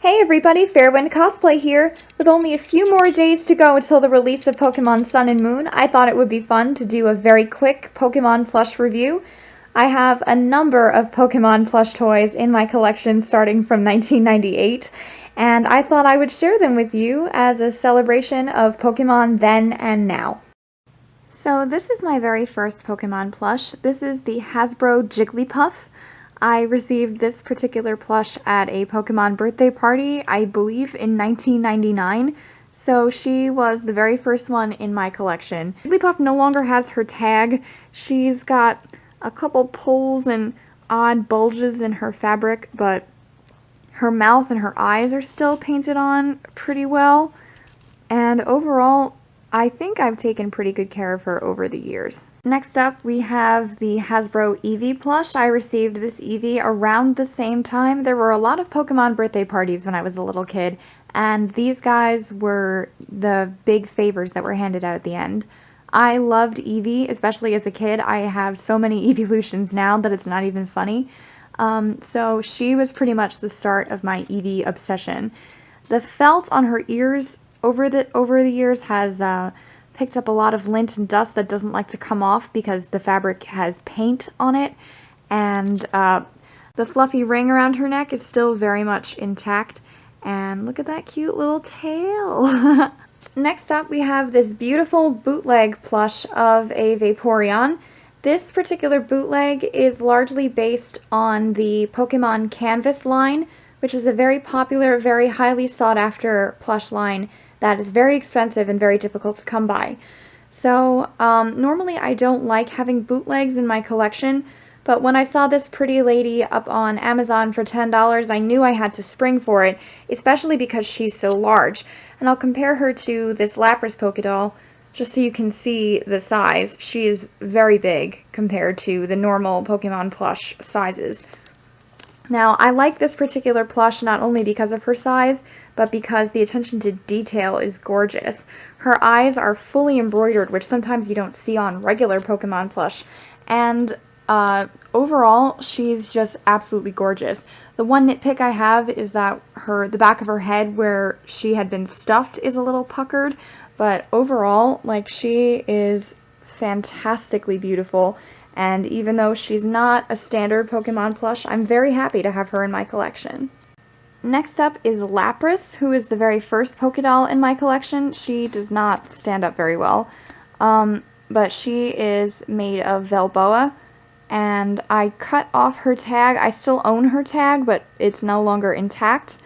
Hey everybody, Fairwind Cosplay here. With only a few more days to go until the release of Pokemon Sun and Moon, I thought it would be fun to do a very quick Pokemon plush review. I have a number of Pokemon plush toys in my collection starting from 1998, and I thought I would share them with you as a celebration of Pokemon then and now. So this is my very first Pokemon plush. This is the Hasbro Jigglypuff. I received this particular plush at a Pokemon birthday party, I believe in 1999, so she was the very first one in my collection. Jigglypuff no longer has her tag. She's got a couple pulls and odd bulges in her fabric, but her mouth and her eyes are still painted on pretty well, and overall, I think I've taken pretty good care of her over the years. Next up, we have the Hasbro Evie plush. I received this Evie around the same time. There were a lot of Pokemon birthday parties when I was a little kid, and these guys were the big favors that were handed out at the end. I loved Evie, especially as a kid. I have so many Eeveelutions now that it's not even funny. So she was pretty much the start of my Evie obsession. The felt on her ears over the years has picked up a lot of lint and dust that doesn't like to come off because the fabric has paint on it, and the fluffy ring around her neck is still very much intact, and look at that cute little tail. Next up, we have this beautiful bootleg plush of a Vaporeon. This particular bootleg is largely based on the Pokemon Canvas line, which is a very popular, very highly sought after plush line that is very expensive and very difficult to come by. So normally I don't like having bootlegs in my collection, but when I saw this pretty lady up on Amazon for $10, I knew I had to spring for it, especially because she's so large. And I'll compare her to this Lapras Pokédoll, just so you can see the size. She is very big compared to the normal Pokemon plush sizes. Now, I like this particular plush not only because of her size, but because the attention to detail is gorgeous. Her eyes are fully embroidered, which sometimes you don't see on regular Pokemon plush, and overall, she's just absolutely gorgeous. The one nitpick I have is that the back of her head where she had been stuffed is a little puckered, but overall, like, she is fantastically beautiful. And even though she's not a standard Pokemon plush, I'm very happy to have her in my collection. Next up is Lapras, who is the very first Pokédoll in my collection. She does not stand up very well, but she is made of Velboa, and I cut off her tag. I still own her tag, but it's no longer intact.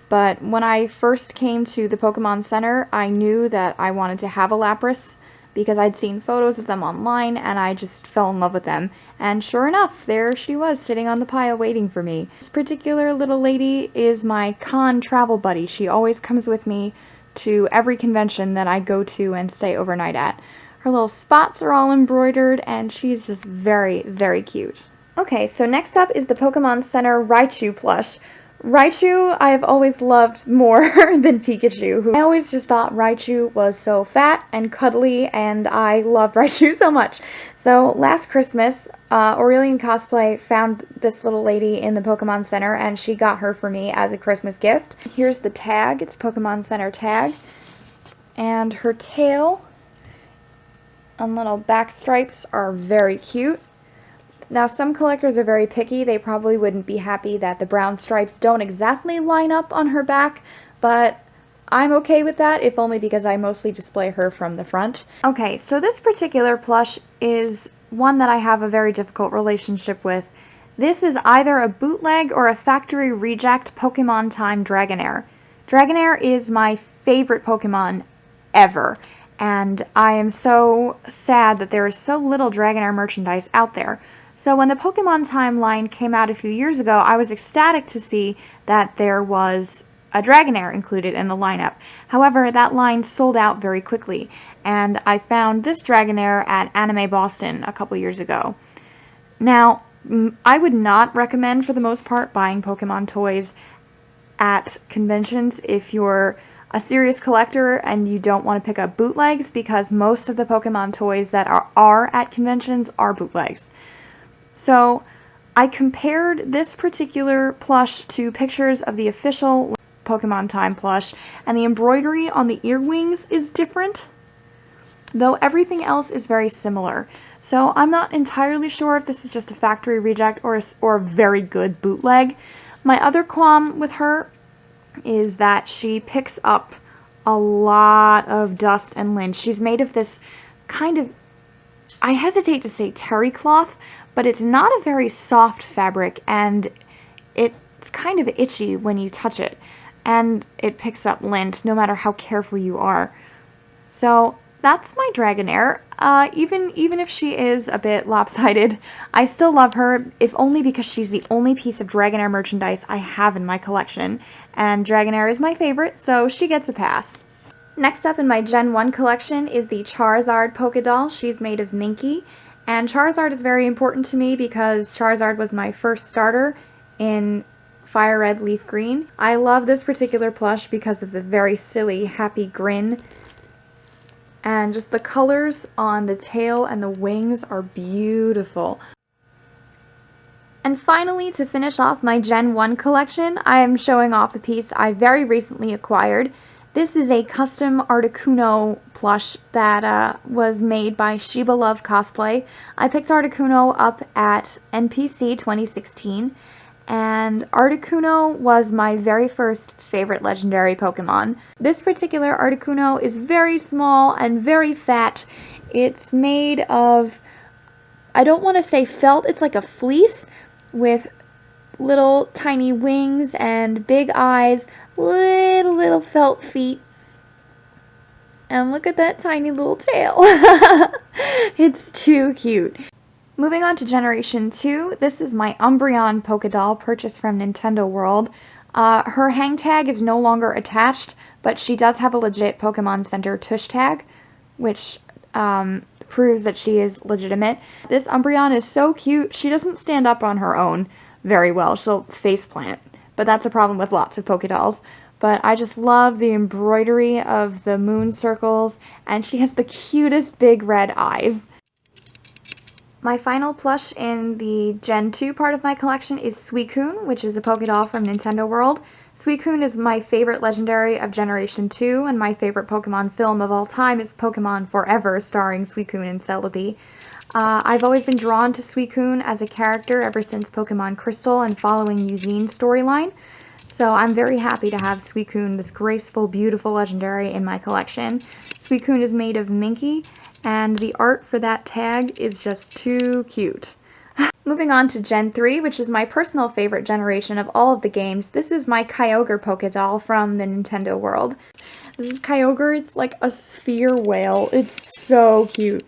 But when I first came to the Pokemon Center, I knew that I wanted to have a Lapras, because I'd seen photos of them online, and I just fell in love with them. And sure enough, there she was, sitting on the pile waiting for me. This particular little lady is my con travel buddy. She always comes with me to every convention that I go to and stay overnight at. Her little spots are all embroidered, and she's just very, very cute. Okay, so next up is the Pokemon Center Raichu plush. Raichu I have always loved more than Pikachu. I always just thought Raichu was so fat and cuddly, and I loved Raichu so much. So last Christmas, Aurelian Cosplay found this little lady in the Pokemon Center, and she got her for me as a Christmas gift. Here's the tag. It's Pokemon Center tag. And her tail and little back stripes are very cute. Now, some collectors are very picky. They probably wouldn't be happy that the brown stripes don't exactly line up on her back, but I'm okay with that, if only because I mostly display her from the front. Okay, so this particular plush is one that I have a very difficult relationship with. This is either a bootleg or a factory reject Pokemon Time Dragonair. Dragonair is my favorite Pokemon ever, and I am so sad that there is so little Dragonair merchandise out there. So when the Pokemon Time line came out a few years ago, I was ecstatic to see that there was a Dragonair included in the lineup. However, that line sold out very quickly, and I found this Dragonair at Anime Boston a couple years ago. Now, I would not recommend, for the most part, buying Pokemon toys at conventions if you're a serious collector and you don't want to pick up bootlegs, because most of the Pokemon toys that are at conventions are bootlegs. So I compared this particular plush to pictures of the official Pokemon Time plush, and the embroidery on the ear wings is different, though everything else is very similar. So I'm not entirely sure if this is just a factory reject or a very good bootleg. My other qualm with her is that she picks up a lot of dust and lint. She's made of this kind of, I hesitate to say terry cloth, but it's not a very soft fabric, and it's kind of itchy when you touch it, and it picks up lint no matter how careful you are. So that's my Dragonair. Even if she is a bit lopsided, I still love her, if only because she's the only piece of Dragonair merchandise I have in my collection, and Dragonair is my favorite, so she gets a pass. Next up in my Gen 1 collection is the Charizard Pokédoll. She's made of Minky, and Charizard is very important to me because Charizard was my first starter in Fire Red Leaf Green. I love this particular plush because of the very silly happy grin, and just the colors on the tail and the wings are beautiful. And finally, to finish off my Gen 1 collection, I am showing off a piece I very recently acquired. This is a custom Articuno plush that was made by Shiba Love Cosplay. I picked Articuno up at NPC 2016, and Articuno was my very first favorite legendary Pokemon. This particular Articuno is very small and very fat. It's made of, I don't want to say felt, it's like a fleece with little tiny wings and big eyes, little felt feet, and look at that tiny little tail. It's too cute. Moving on to Generation 2, this is my Umbreon Pokédoll purchased from Nintendo World. Her hang tag is no longer attached, but she does have a legit Pokemon Center tush tag, which proves that she is legitimate. This Umbreon is so cute. She doesn't stand up on her own very well. She'll faceplant, but that's a problem with lots of Pokédolls. But I just love the embroidery of the moon circles, and she has the cutest big red eyes. My final plush in the Gen 2 part of my collection is Suicune, which is a Pokédoll from Nintendo World. Suicune is my favorite legendary of Generation 2, and my favorite Pokemon film of all time is Pokemon Forever, starring Suicune and Celebi. I've always been drawn to Suicune as a character ever since Pokemon Crystal and following Eugene's storyline, so I'm very happy to have Suicune, this graceful, beautiful legendary, in my collection. Suicune is made of Minky, and the art for that tag is just too cute. Moving on to Gen 3, which is my personal favorite generation of all of the games. This is my Kyogre Pokédoll from the Nintendo World. This is Kyogre. It's like a sphere whale. It's so cute.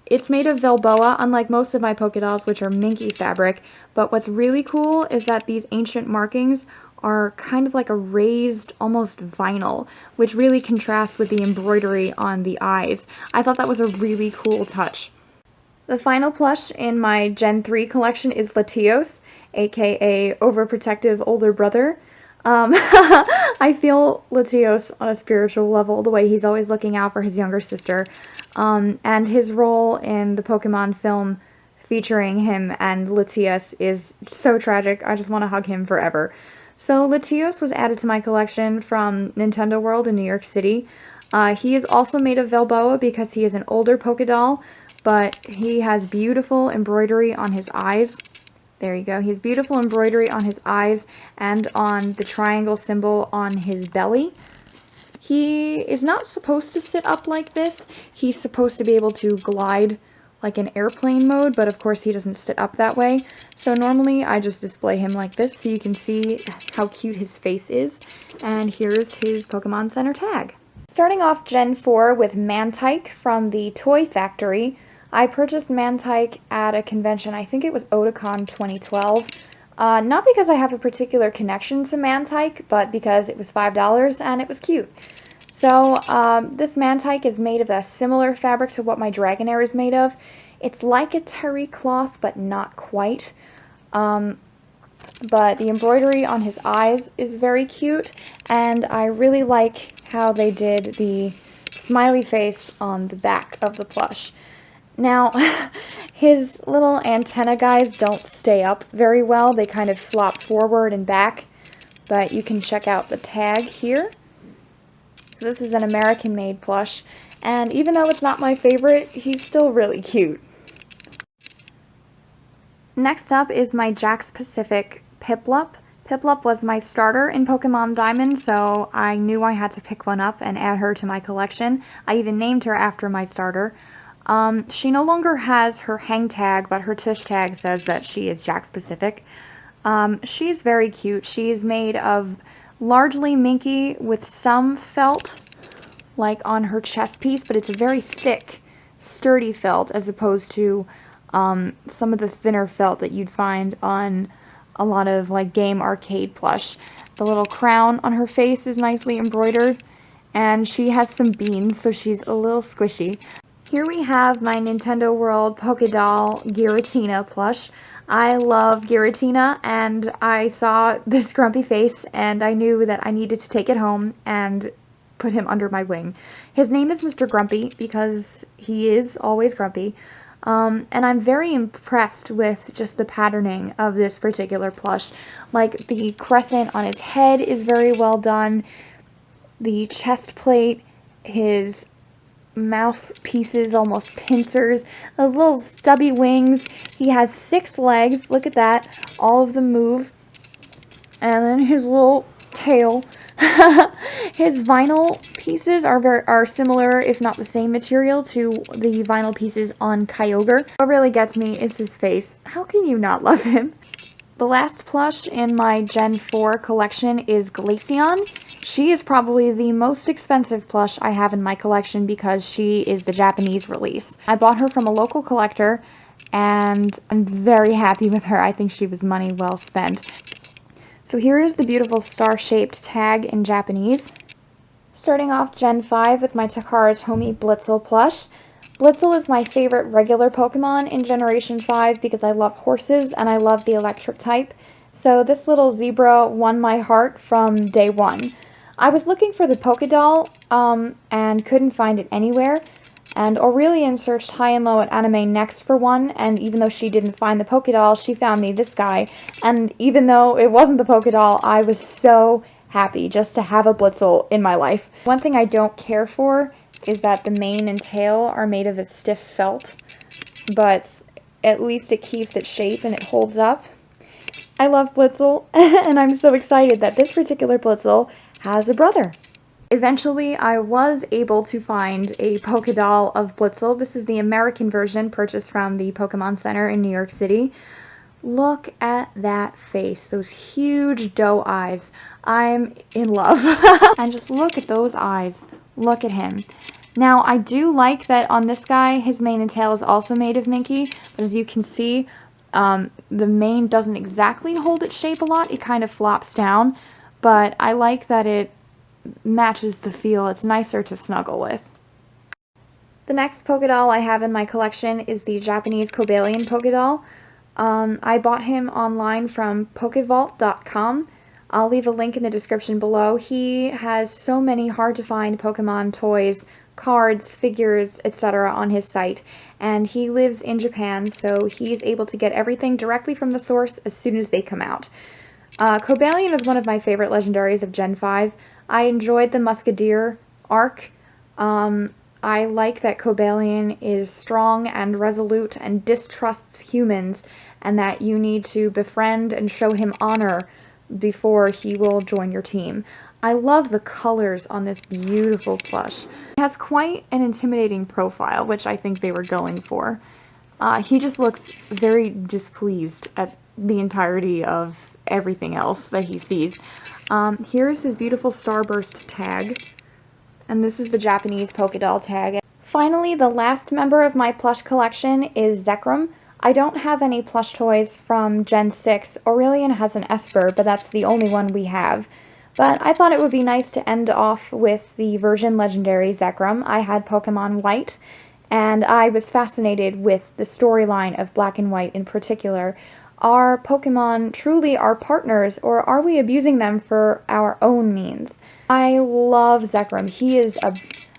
It's made of Velboa, unlike most of my Pokédolls, which are Minky fabric, but what's really cool is that these ancient markings are kind of like a raised, almost vinyl, which really contrasts with the embroidery on the eyes. I thought that was a really cool touch. The final plush in my Gen 3 collection is Latias, aka overprotective older brother. I feel Latios on a spiritual level, the way he's always looking out for his younger sister, and his role in the Pokemon film featuring him and Latias is so tragic. I just want to hug him forever. So Latios was added to my collection from Nintendo World in New York City. He is also made of Velboa because he is an older Pokédoll, but he has beautiful embroidery on his eyes. There you go. He has beautiful embroidery on his eyes and on the triangle symbol on his belly. He is not supposed to sit up like this. He's supposed to be able to glide like in airplane mode, but of course he doesn't sit up that way. So normally I just display him like this so you can see how cute his face is. And here's his Pokemon Center tag. Starting off Gen 4 with Mantyke from the Toy Factory. I purchased Mantyke at a convention, I think it was Otakon 2012. Not because I have a particular connection to Mantyke, but because it was $5 and it was cute. So this Mantyke is made of a similar fabric to what my Dragonair is made of. It's like a terry cloth, but not quite. But the embroidery on his eyes is very cute, and I really like how they did the smiley face on the back of the plush. Now, his little antenna guys don't stay up very well. They kind of flop forward and back, but you can check out the tag here. So this is an American-made plush, and even though it's not my favorite, he's still really cute. Next up is my Jax Pacific Piplup. Piplup was my starter in Pokemon Diamond, so I knew I had to pick one up and add her to my collection. I even named her after my starter. She no longer has her hang tag, but her tush tag says that she is Jax Pacific. She's very cute. She's made of largely minky with some felt, like on her chest piece, but it's a very thick, sturdy felt as opposed to some of the thinner felt that you'd find on a lot of like game arcade plush. The little crown on her face is nicely embroidered, and she has some beans, so she's a little squishy. Here we have my Nintendo World Pokédoll Giratina plush. I love Giratina, and I saw this grumpy face, and I knew that I needed to take it home and put him under my wing. His name is Mr. Grumpy because he is always grumpy. And I'm very impressed with just the patterning of this particular plush. Like, the crescent on his head is very well done. The chest plate, his mouth pieces, almost pincers, those little stubby wings. He has 6 legs. Look at that. All of them move. And then his little tail. His vinyl pieces are similar, if not the same material, to the vinyl pieces on Kyogre. What really gets me is his face. How can you not love him? The last plush in my Gen 4 collection is Glaceon. She is probably the most expensive plush I have in my collection because she is the Japanese release. I bought her from a local collector, and I'm very happy with her. I think she was money well spent. So here is the beautiful star-shaped tag in Japanese. Starting off Gen 5 with my Takara Tomy Blitzel plush. Blitzel is my favorite regular Pokemon in Generation 5 because I love horses and I love the electric type. So this little zebra won my heart from day one. I was looking for the Pokédoll and couldn't find it anywhere. And Aurelian searched high and low at Anime Next for one, and even though she didn't find the Pokédoll, she found me this guy. And even though it wasn't the Pokédoll, I was so happy just to have a Blitzel in my life. One thing I don't care for is that the mane and tail are made of a stiff felt, but at least it keeps its shape and it holds up. I love Blitzel, and I'm so excited that this particular Blitzel has a brother. Eventually, I was able to find a Pokédoll of Blitzel. This is the American version purchased from the Pokemon Center in New York City. Look at that face, those huge doe eyes. I'm in love. And just look at those eyes. Look at him. Now, I do like that on this guy, his mane and tail is also made of minky, but as you can see, the mane doesn't exactly hold its shape a lot. It kind of flops down, but I like that it matches the feel. It's nicer to snuggle with. The next Pokédoll I have in my collection is the Japanese Cobalion Pokédoll. I bought him online from Pokevault.com. I'll leave a link in the description below. He has so many hard-to-find Pokemon toys, cards, figures, etc. on his site, and he lives in Japan, so he's able to get everything directly from the source as soon as they come out. Cobalion is one of my favorite legendaries of Gen 5. I enjoyed the Musketeer arc. I like that Cobalion is strong and resolute and distrusts humans, and that you need to befriend and show him honor before he will join your team. I love the colors on this beautiful plush. It has quite an intimidating profile, which I think they were going for. He just looks very displeased at the entirety of everything else that he sees. Here's his beautiful Starburst tag, and this is the Japanese Pokédoll tag. Finally, the last member of my plush collection is Zekrom. I don't have any plush toys from Gen 6. Aurelian has an Esper, but that's the only one we have. But I thought it would be nice to end off with the version legendary Zekrom. I had Pokemon White, and I was fascinated with the storyline of Black and White in particular. Are Pokemon truly our partners, or are we abusing them for our own means? I love Zekrom. He is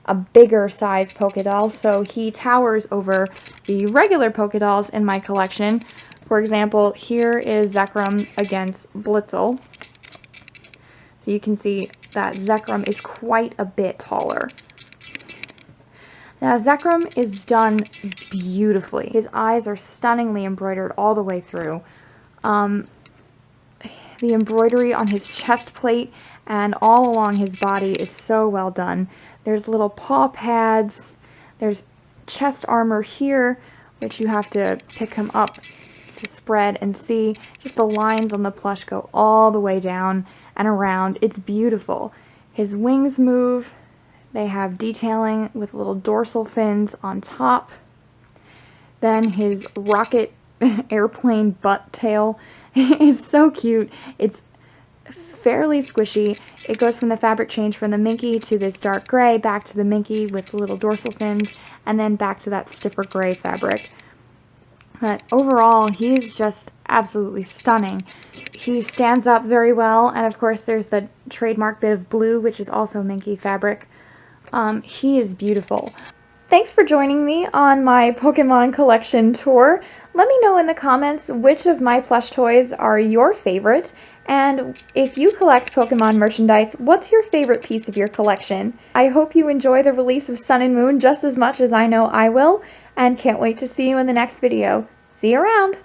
a bigger size Pokédoll, so he towers over the regular Pokédolls in my collection. For example, here is Zekrom against Blitzel. So you can see that Zekrom is quite a bit taller. Now Zekrom is done beautifully. His eyes are stunningly embroidered all the way through. The embroidery on his chest plate and all along his body is so well done. There's little paw pads, there's chest armor here, which you have to pick him up to spread and see. Just the lines on the plush go all the way down and around. It's beautiful. His wings move. They have detailing with little dorsal fins on top. Then his rocket airplane butt tail is so cute. It's fairly squishy. It goes from the fabric change from the minky to this dark gray, back to the minky with little dorsal fins, and then back to that stiffer gray fabric. But overall, he's just absolutely stunning. He stands up very well, and of course there's the trademark bit of blue, which is also minky fabric. He is beautiful. Thanks for joining me on my Pokemon collection tour. Let me know in the comments which of my plush toys are your favorite, and if you collect Pokemon merchandise, what's your favorite piece of your collection? I hope you enjoy the release of Sun and Moon just as much as I know I will, and can't wait to see you in the next video. See you around!